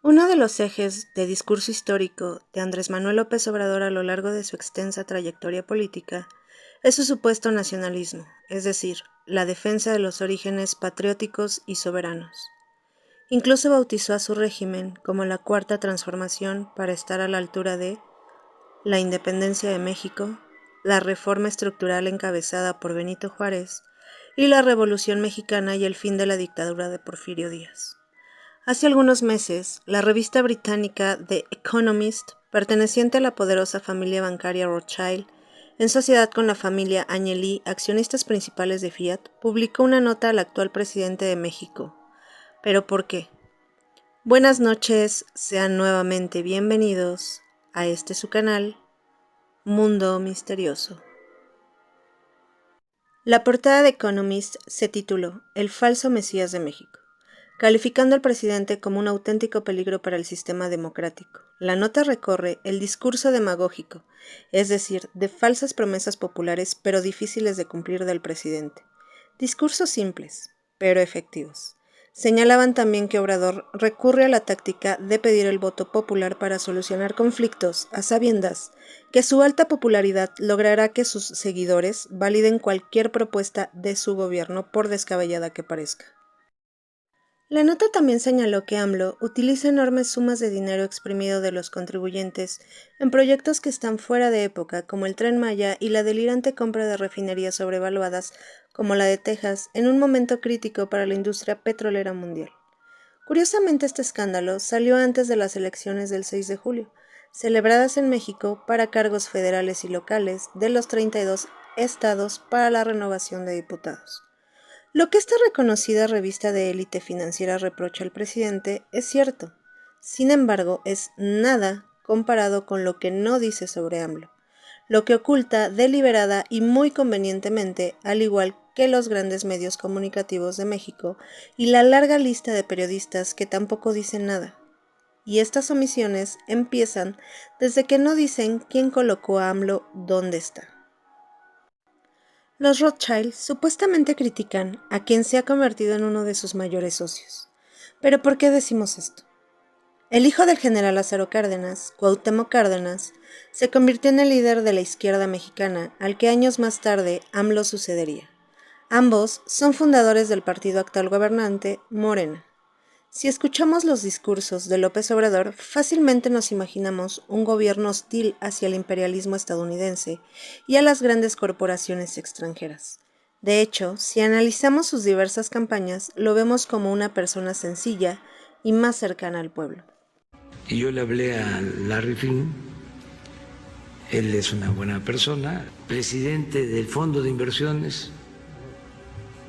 Uno de los ejes de discurso histórico de Andrés Manuel López Obrador a lo largo de su extensa trayectoria política es su supuesto nacionalismo, es decir, la defensa de los orígenes patrióticos y soberanos. Incluso bautizó a su régimen como la Cuarta Transformación para estar a la altura de la independencia de México, la reforma estructural encabezada por Benito Juárez y la Revolución Mexicana y el fin de la dictadura de Porfirio Díaz. Hace algunos meses, la revista británica The Economist, perteneciente a la poderosa familia bancaria Rothschild, en sociedad con la familia Agnelli, accionistas principales de Fiat, publicó una nota al actual presidente de México. ¿Pero por qué? Buenas noches, sean nuevamente bienvenidos a su canal, Mundo Misterioso. La portada de Economist se tituló El falso Mesías de México, calificando al presidente como un auténtico peligro para el sistema democrático. La nota recorre el discurso demagógico, es decir, de falsas promesas populares pero difíciles de cumplir del presidente. Discursos simples, pero efectivos. Señalaban también que Obrador recurre a la táctica de pedir el voto popular para solucionar conflictos, a sabiendas que su alta popularidad logrará que sus seguidores validen cualquier propuesta de su gobierno por descabellada que parezca. La nota también señaló que AMLO utiliza enormes sumas de dinero exprimido de los contribuyentes en proyectos que están fuera de época, como el Tren Maya y la delirante compra de refinerías sobrevaluadas, como la de Texas, en un momento crítico para la industria petrolera mundial. Curiosamente, este escándalo salió antes de las elecciones del 6 de julio, celebradas en México para cargos federales y locales de los 32 estados para la renovación de diputados. Lo que esta reconocida revista de élite financiera reprocha al presidente es cierto. Sin embargo, es nada comparado con lo que no dice sobre AMLO, lo que oculta deliberada y muy convenientemente, al igual que los grandes medios comunicativos de México y la larga lista de periodistas que tampoco dicen nada. Y estas omisiones empiezan desde que no dicen quién colocó a AMLO dónde está. Los Rothschild supuestamente critican a quien se ha convertido en uno de sus mayores socios. ¿Pero por qué decimos esto? El hijo del general Lázaro Cárdenas, Cuauhtémoc Cárdenas, se convirtió en el líder de la izquierda mexicana, al que años más tarde AMLO sucedería. Ambos son fundadores del partido actual gobernante, Morena. Si escuchamos los discursos de López Obrador, fácilmente nos imaginamos un gobierno hostil hacia el imperialismo estadounidense y a las grandes corporaciones extranjeras. De hecho, si analizamos sus diversas campañas, lo vemos como una persona sencilla y más cercana al pueblo. Y yo le hablé a Larry Fink, él es una buena persona, presidente del fondo de inversiones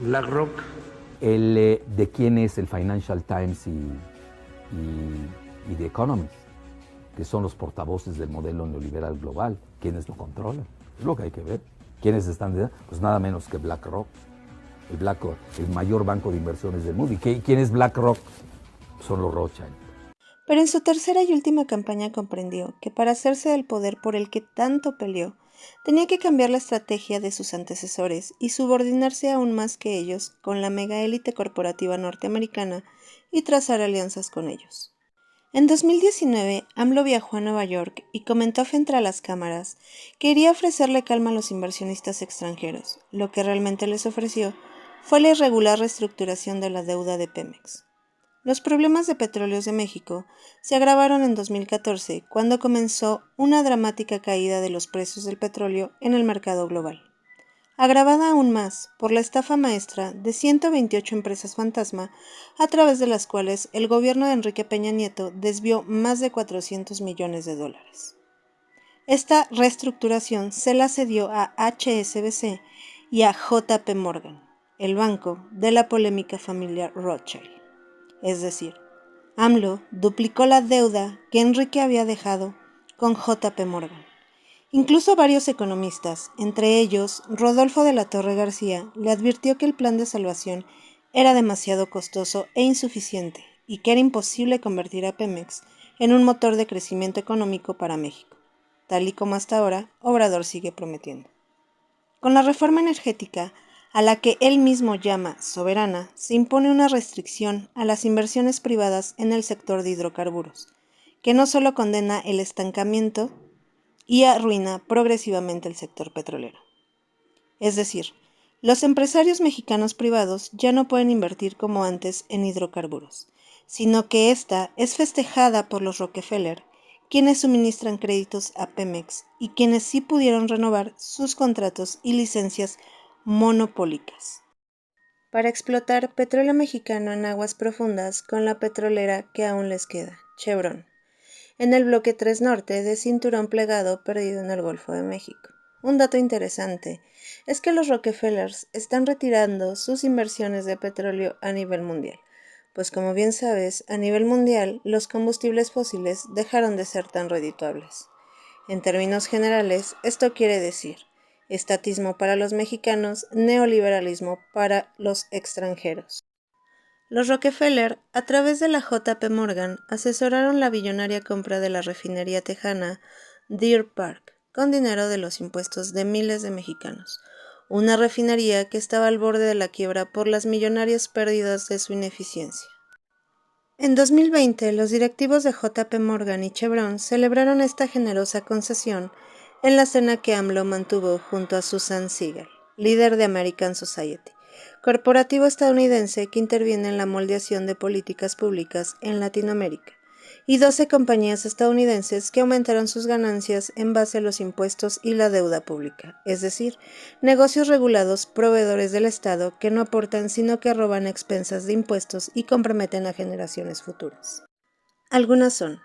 BlackRock. ¿De quién es el Financial Times y The Economist? Que son los portavoces del modelo neoliberal global. ¿Quiénes lo controlan? Es lo que hay que ver. ¿Quiénes están detrás? Pues nada menos que BlackRock. El mayor banco de inversiones del mundo. ¿Y quién es BlackRock? Son los Rothschild. Pero en su tercera y última campaña comprendió que para hacerse del poder por el que tanto peleó, tenía que cambiar la estrategia de sus antecesores y subordinarse aún más que ellos con la megaélite corporativa norteamericana y trazar alianzas con ellos. En 2019, AMLO viajó a Nueva York y comentó frente a las cámaras que iría a ofrecerle calma a los inversionistas extranjeros. Lo que realmente les ofreció fue la irregular reestructuración de la deuda de Pemex. Los problemas de Petróleos de México se agravaron en 2014, cuando comenzó una dramática caída de los precios del petróleo en el mercado global, agravada aún más por la estafa maestra de 128 empresas fantasma, a través de las cuales el gobierno de Enrique Peña Nieto desvió más de 400 millones de dólares. Esta reestructuración se la cedió a HSBC y a JP Morgan, el banco de la polémica familia Rothschild. Es decir, AMLO duplicó la deuda que Enrique había dejado con JP Morgan. Incluso varios economistas, entre ellos Rodolfo de la Torre García, le advirtió que el plan de salvación era demasiado costoso e insuficiente y que era imposible convertir a Pemex en un motor de crecimiento económico para México, tal y como hasta ahora Obrador sigue prometiendo. Con la reforma energética, a la que él mismo llama soberana, se impone una restricción a las inversiones privadas en el sector de hidrocarburos, que no solo condena el estancamiento y arruina progresivamente el sector petrolero. Es decir, los empresarios mexicanos privados ya no pueden invertir como antes en hidrocarburos, sino que esta es festejada por los Rockefeller, quienes suministran créditos a Pemex y quienes sí pudieron renovar sus contratos y licencias monopólicas para explotar petróleo mexicano en aguas profundas con la petrolera que aún les queda, Chevron, en el bloque 3 norte de cinturón plegado perdido en el Golfo de México. Un dato interesante es que los Rockefellers están retirando sus inversiones de petróleo a nivel mundial, pues como bien sabes, a nivel mundial los combustibles fósiles dejaron de ser tan redituables. En términos generales, esto quiere decir estatismo para los mexicanos, neoliberalismo para los extranjeros. Los Rockefeller, a través de la JP Morgan, asesoraron la billonaria compra de la refinería tejana Deer Park, con dinero de los impuestos de miles de mexicanos, una refinería que estaba al borde de la quiebra por las millonarias pérdidas de su ineficiencia. En 2020, los directivos de JP Morgan y Chevron celebraron esta generosa concesión en la cena que AMLO mantuvo junto a Susan Siegel, líder de American Society, corporativo estadounidense que interviene en la moldeación de políticas públicas en Latinoamérica, y 12 compañías estadounidenses que aumentaron sus ganancias en base a los impuestos y la deuda pública, es decir, negocios regulados proveedores del Estado que no aportan sino que roban a expensas de impuestos y comprometen a generaciones futuras. Algunas son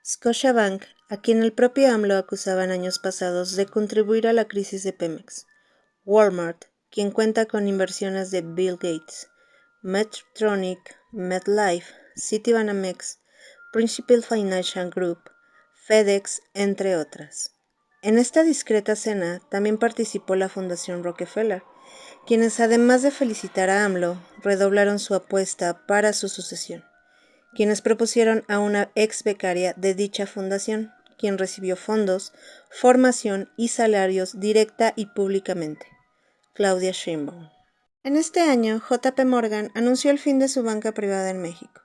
Scotiabank, a quien el propio AMLO acusaba en años pasados de contribuir a la crisis de Pemex; Walmart, quien cuenta con inversiones de Bill Gates; Medtronic, MetLife, Citibanamex, Principal Financial Group, FedEx, entre otras. En esta discreta cena también participó la Fundación Rockefeller, quienes además de felicitar a AMLO, redoblaron su apuesta para su sucesión, quienes propusieron a una ex becaria de dicha fundación, quien recibió fondos, formación y salarios directa y públicamente, Claudia Sheinbaum. En este año, JP Morgan anunció el fin de su banca privada en México,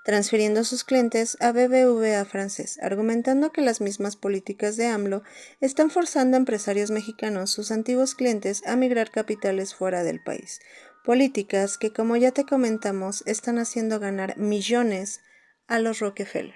transfiriendo sus clientes a BBVA francés, argumentando que las mismas políticas de AMLO están forzando a empresarios mexicanos, sus antiguos clientes, a migrar capitales fuera del país. Políticas que, como ya te comentamos, están haciendo ganar millones a los Rockefeller.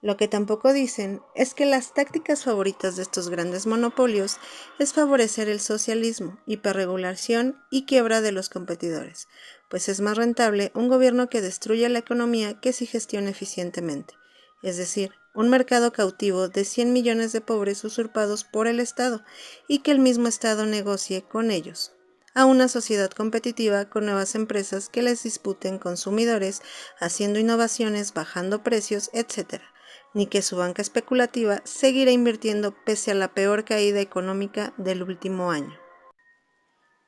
Lo que tampoco dicen es que las tácticas favoritas de estos grandes monopolios es favorecer el socialismo, hiperregulación y quiebra de los competidores, pues es más rentable un gobierno que destruye la economía que si gestiona eficientemente, es decir, un mercado cautivo de 100 millones de pobres usurpados por el Estado y que el mismo Estado negocie con ellos, a una sociedad competitiva con nuevas empresas que les disputen consumidores, haciendo innovaciones, bajando precios, etc., ni que su banca especulativa seguirá invirtiendo pese a la peor caída económica del último año.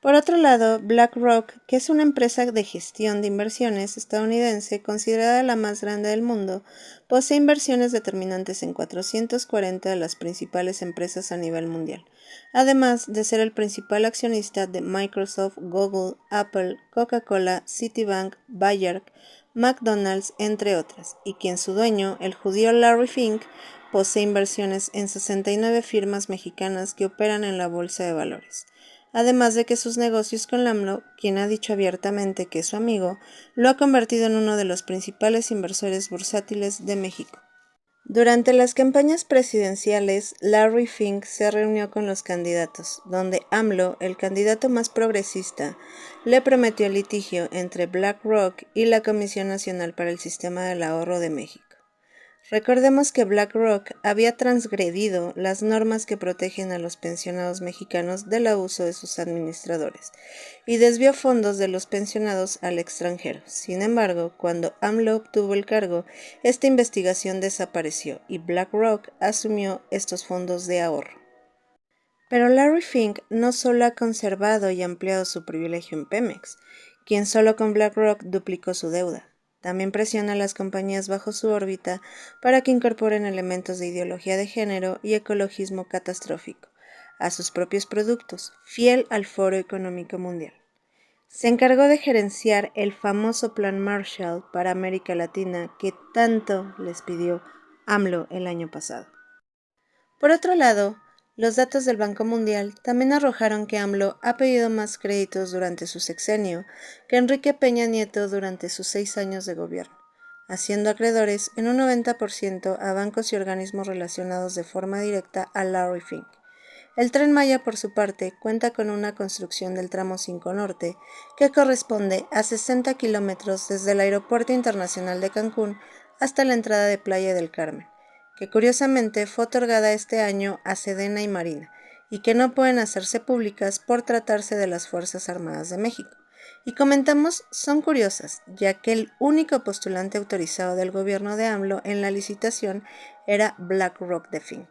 Por otro lado, BlackRock, que es una empresa de gestión de inversiones estadounidense considerada la más grande del mundo, posee inversiones determinantes en 440 de las principales empresas a nivel mundial, además de ser el principal accionista de Microsoft, Google, Apple, Coca-Cola, Citibank, Bayer, McDonald's, entre otras, y quien su dueño, el judío Larry Fink, posee inversiones en 69 firmas mexicanas que operan en la bolsa de valores. Además de que sus negocios con AMLO, quien ha dicho abiertamente que es su amigo, lo ha convertido en uno de los principales inversores bursátiles de México. Durante las campañas presidenciales, Larry Fink se reunió con los candidatos, donde AMLO, el candidato más progresista, le prometió el litigio entre BlackRock y la Comisión Nacional para el Sistema del Ahorro de México. Recordemos que BlackRock había transgredido las normas que protegen a los pensionados mexicanos del abuso de sus administradores y desvió fondos de los pensionados al extranjero. Sin embargo, cuando AMLO obtuvo el cargo, esta investigación desapareció y BlackRock asumió estos fondos de ahorro. Pero Larry Fink no solo ha conservado y ampliado su privilegio en Pemex, quien solo con BlackRock duplicó su deuda. También presiona a las compañías bajo su órbita para que incorporen elementos de ideología de género y ecologismo catastrófico a sus propios productos, fiel al Foro Económico Mundial. se encargó de gerenciar el famoso Plan Marshall para América Latina que tanto les pidió AMLO el año pasado. Por otro lado, los datos del Banco Mundial también arrojaron que AMLO ha pedido más créditos durante su sexenio que Enrique Peña Nieto durante sus 6 años de gobierno, haciendo acreedores en un 90% a bancos y organismos relacionados de forma directa a Larry Fink. El Tren Maya, por su parte, cuenta con una construcción del tramo 5 Norte, que corresponde a 60 kilómetros desde el Aeropuerto Internacional de Cancún hasta la entrada de Playa del Carmen, que curiosamente fue otorgada este año a Sedena y Marina, y que no pueden hacerse públicas por tratarse de las Fuerzas Armadas de México. Y comentamos son curiosas, ya que el único postulante autorizado del gobierno de AMLO en la licitación era BlackRock de Fink.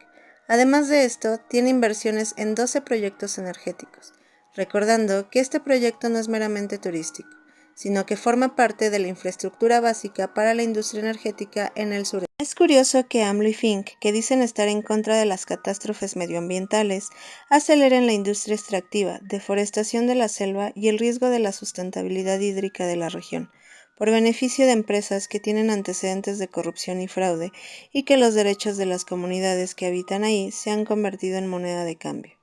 Además de esto, tiene inversiones en 12 proyectos energéticos, recordando que este proyecto no es meramente turístico, sino que forma parte de la infraestructura básica para la industria energética en el sureste. Es curioso que AMLO y Fink, que dicen estar en contra de las catástrofes medioambientales, aceleren la industria extractiva, deforestación de la selva y el riesgo de la sustentabilidad hídrica de la región, por beneficio de empresas que tienen antecedentes de corrupción y fraude y que los derechos de las comunidades que habitan ahí se han convertido en moneda de cambio.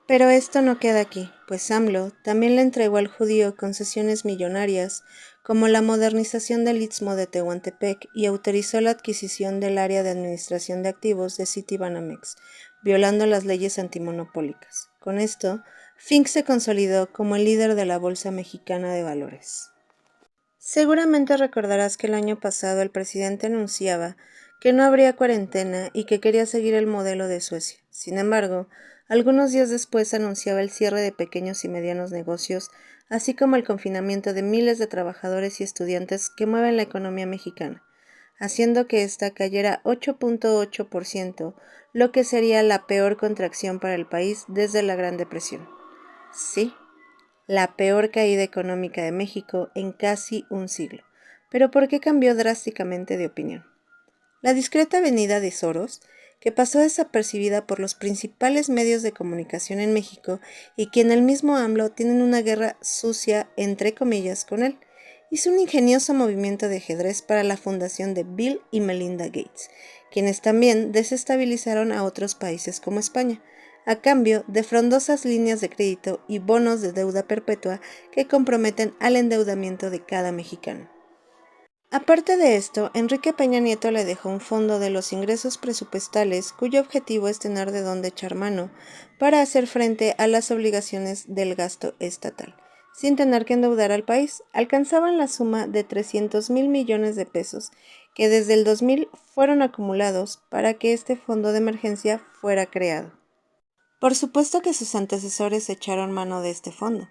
Pero esto no queda aquí, pues AMLO también le entregó al judío concesiones millonarias, como la modernización del Istmo de Tehuantepec y autorizó la adquisición del área de administración de activos de Citibanamex, violando las leyes antimonopólicas. Con esto, Fink se consolidó como el líder de la Bolsa Mexicana de Valores. Seguramente recordarás que el año pasado el presidente anunciaba que no habría cuarentena y que quería seguir el modelo de Suecia. Sin embargo, algunos días después anunciaba el cierre de pequeños y medianos negocios, así como el confinamiento de miles de trabajadores y estudiantes que mueven la economía mexicana, haciendo que ésta cayera 8.8%, lo que sería la peor contracción para el país desde la Gran Depresión. Sí, la peor caída económica de México en casi un siglo. ¿Pero por qué cambió drásticamente de opinión? La discreta venida de Soros, que pasó desapercibida por los principales medios de comunicación en México y que en el mismo AMLO tienen una guerra sucia, entre comillas, con él, hizo un ingenioso movimiento de ajedrez para la fundación de Bill y Melinda Gates, quienes también desestabilizaron a otros países como España, a cambio de frondosas líneas de crédito y bonos de deuda perpetua que comprometen al endeudamiento de cada mexicano. Aparte de esto, Enrique Peña Nieto le dejó un fondo de los ingresos presupuestales cuyo objetivo es tener de dónde echar mano para hacer frente a las obligaciones del gasto estatal, sin tener que endeudar al país. Alcanzaban la suma de 300,000 millones de pesos que desde el 2000 fueron acumulados para que este fondo de emergencia fuera creado. Por supuesto que sus antecesores echaron mano de este fondo.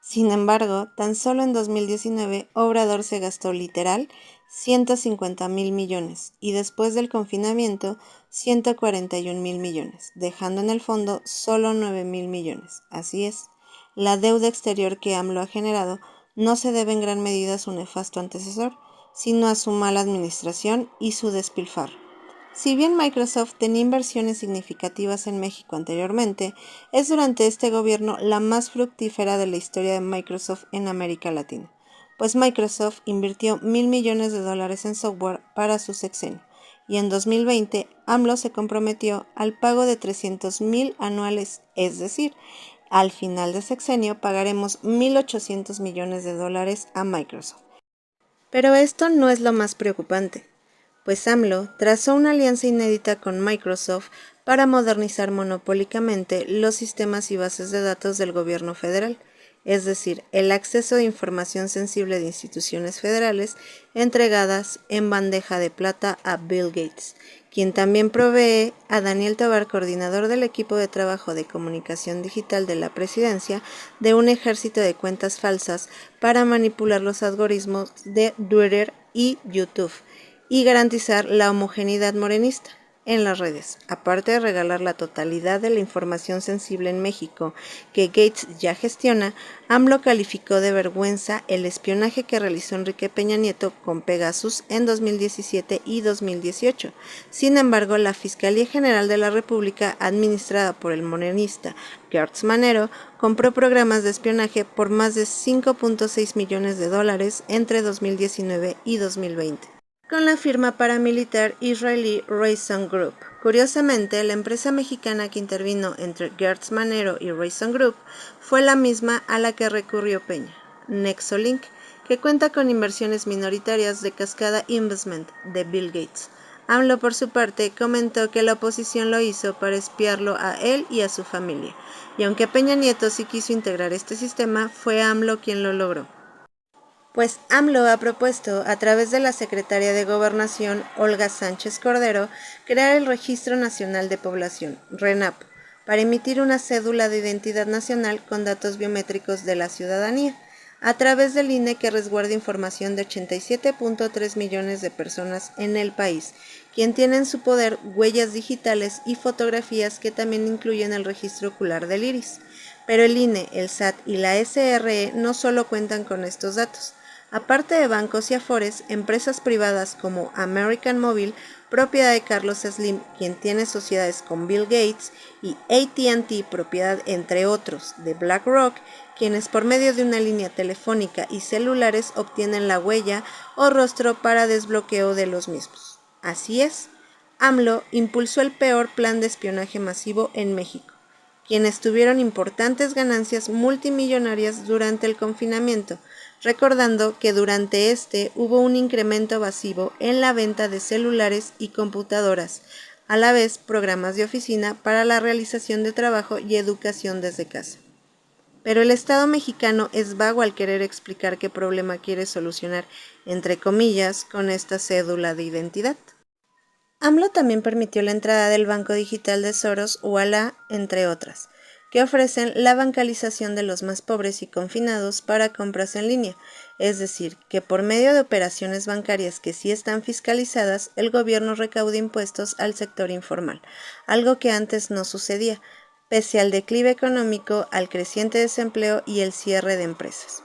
Sin embargo, tan solo en 2019 Obrador se gastó literal 150,000 millones y después del confinamiento 141,000 millones, dejando en el fondo solo 9,000 millones. Así es, la deuda exterior que AMLO ha generado no se debe en gran medida a su nefasto antecesor, sino a su mala administración y su despilfarro. Si bien Microsoft tenía inversiones significativas en México anteriormente, es durante este gobierno la más fructífera de la historia de Microsoft en América Latina, pues Microsoft invirtió $1,000 millones en software para su sexenio, y en 2020 AMLO se comprometió al pago de 300,000 anuales, es decir, al final de sexenio pagaremos $1,800 millones a Microsoft. Pero esto no es lo más preocupante, pues AMLO trazó una alianza inédita con Microsoft para modernizar monopólicamente los sistemas y bases de datos del gobierno federal, es decir, el acceso de información sensible de instituciones federales entregadas en bandeja de plata a Bill Gates, quien también provee a Daniel Tovar, coordinador del equipo de trabajo de comunicación digital de la presidencia, de un ejército de cuentas falsas para manipular los algoritmos de Twitter y YouTube y garantizar la homogeneidad morenista. en las redes. Aparte de regalar la totalidad de la información sensible en México que Gates ya gestiona, AMLO calificó de vergüenza el espionaje que realizó Enrique Peña Nieto con Pegasus en 2017 y 2018. Sin embargo, la Fiscalía General de la República, administrada por el morenista Gertz Manero, compró programas de espionaje por más de $5.6 millones entre 2019 y 2020. Con la firma paramilitar israelí Rayson Group. Curiosamente, la empresa mexicana que intervino entre Gertz Manero y Rayson Group fue la misma a la que recurrió Peña, Nexolink, que cuenta con inversiones minoritarias de Cascada Investment de Bill Gates. AMLO, por su parte, comentó que la oposición lo hizo para espiarlo a él y a su familia, y aunque Peña Nieto sí quiso integrar este sistema, fue AMLO quien lo logró. Pues AMLO ha propuesto, a través de la secretaria de Gobernación, Olga Sánchez Cordero, crear el Registro Nacional de Población, RENAP, para emitir una cédula de identidad nacional con datos biométricos de la ciudadanía, a través del INE que resguarda información de 87.3 millones de personas en el país, quien tiene en su poder huellas digitales y fotografías que también incluyen el registro ocular del iris. Pero el INE, el SAT y la SRE no solo cuentan con estos datos. Aparte de bancos y afores, empresas privadas como American Mobile, propiedad de Carlos Slim, quien tiene sociedades con Bill Gates, y AT&T, propiedad, entre otros, de BlackRock, quienes por medio de una línea telefónica y celulares obtienen la huella o rostro para desbloqueo de los mismos. Así es, AMLO impulsó el peor plan de espionaje masivo en México, quienes tuvieron importantes ganancias multimillonarias durante el confinamiento, recordando que durante este hubo un incremento masivo en la venta de celulares y computadoras, a la vez programas de oficina para la realización de trabajo y educación desde casa. Pero el Estado mexicano es vago al querer explicar qué problema quiere solucionar, entre comillas, con esta cédula de identidad. AMLO también permitió la entrada del Banco Digital de Soros, Ualá, entre otras, que ofrecen la bancarización de los más pobres y confinados para compras en línea, es decir, que por medio de operaciones bancarias que sí están fiscalizadas, el gobierno recauda impuestos al sector informal, algo que antes no sucedía, pese al declive económico, al creciente desempleo y el cierre de empresas.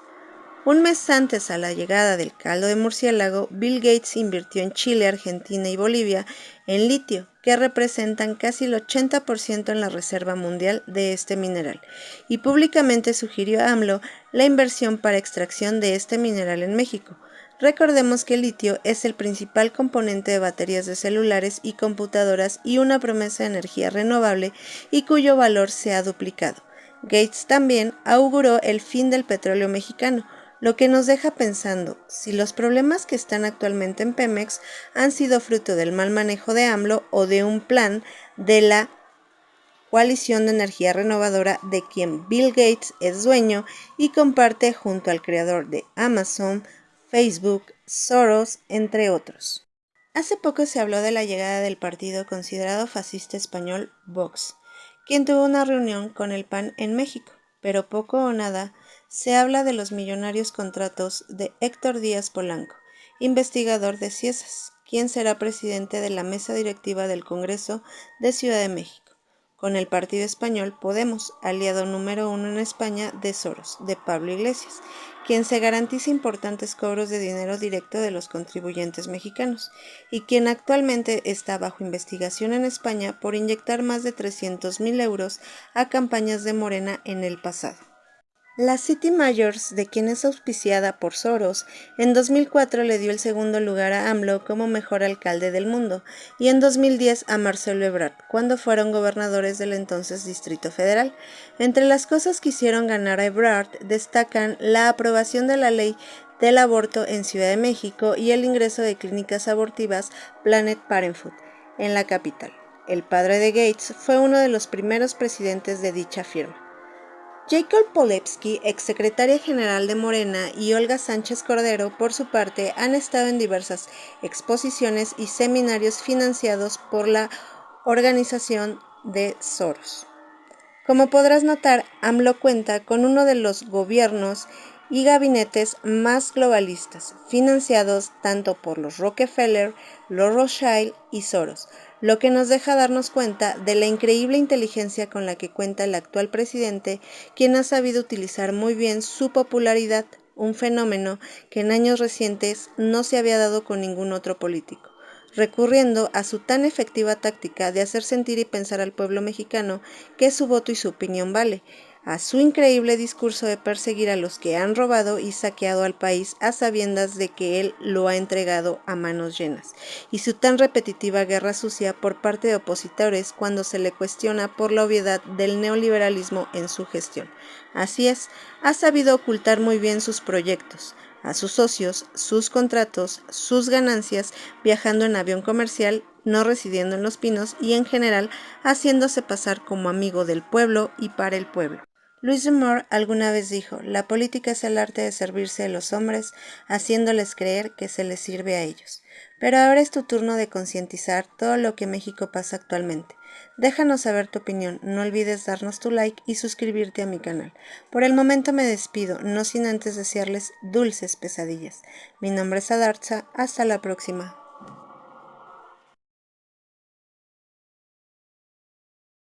Un mes antes a la llegada del caldo de murciélago, Bill Gates invirtió en Chile, Argentina y Bolivia en litio, que representan casi el 80% en la reserva mundial de este mineral, y públicamente sugirió a AMLO la inversión para extracción de este mineral en México. Recordemos que el litio es el principal componente de baterías de celulares y computadoras y una promesa de energía renovable y cuyo valor se ha duplicado. Gates también auguró el fin del petróleo mexicano, lo que nos deja pensando si los problemas que están actualmente en Pemex han sido fruto del mal manejo de AMLO o de un plan de la coalición de energía renovadora de quien Bill Gates es dueño y comparte junto al creador de Amazon, Facebook, Soros, entre otros. Hace poco se habló de la llegada del partido considerado fascista español Vox, quien tuvo una reunión con el PAN en México, pero poco o nada se habla de los millonarios contratos de Héctor Díaz Polanco, investigador de Ciesas, quien será presidente de la mesa directiva del Congreso de Ciudad de México, con el partido español Podemos, aliado número 1 en España de Soros, de Pablo Iglesias, quien se garantiza importantes cobros de dinero directo de los contribuyentes mexicanos, y quien actualmente está bajo investigación en España por inyectar más de 300,000 euros a campañas de Morena en el pasado. La City Majors, de quien es auspiciada por Soros, en 2004 le dio el segundo lugar a AMLO como mejor alcalde del mundo, y en 2010 a Marcelo Ebrard, cuando fueron gobernadores del entonces Distrito Federal. Entre las cosas que hicieron ganar a Ebrard destacan la aprobación de la ley del aborto en Ciudad de México y el ingreso de clínicas abortivas Planet Parenthood en la capital. El padre de Gates fue uno de los primeros presidentes de dicha firma. Jacob Polewski, exsecretaria general de Morena, y Olga Sánchez Cordero, por su parte, han estado en diversas exposiciones y seminarios financiados por la organización de Soros. Como podrás notar, AMLO cuenta con uno de los gobiernos y gabinetes más globalistas, financiados tanto por los Rockefeller, los Rothschild y Soros, lo que nos deja darnos cuenta de la increíble inteligencia con la que cuenta el actual presidente, quien ha sabido utilizar muy bien su popularidad, un fenómeno que en años recientes no se había dado con ningún otro político, recurriendo a su tan efectiva táctica de hacer sentir y pensar al pueblo mexicano que su voto y su opinión vale, a su increíble discurso de perseguir a los que han robado y saqueado al país a sabiendas de que él lo ha entregado a manos llenas, y su tan repetitiva guerra sucia por parte de opositores cuando se le cuestiona por la obviedad del neoliberalismo en su gestión. Así es, ha sabido ocultar muy bien sus proyectos, a sus socios, sus contratos, sus ganancias, viajando en avión comercial, no residiendo en Los Pinos y en general haciéndose pasar como amigo del pueblo y para el pueblo. Louis Dumont alguna vez dijo, la política es el arte de servirse de los hombres, haciéndoles creer que se les sirve a ellos. Pero ahora es tu turno de concientizar todo lo que México pasa actualmente. Déjanos saber tu opinión, no olvides darnos tu like y suscribirte a mi canal. Por el momento me despido, no sin antes desearles dulces pesadillas. Mi nombre es Adarza, hasta la próxima.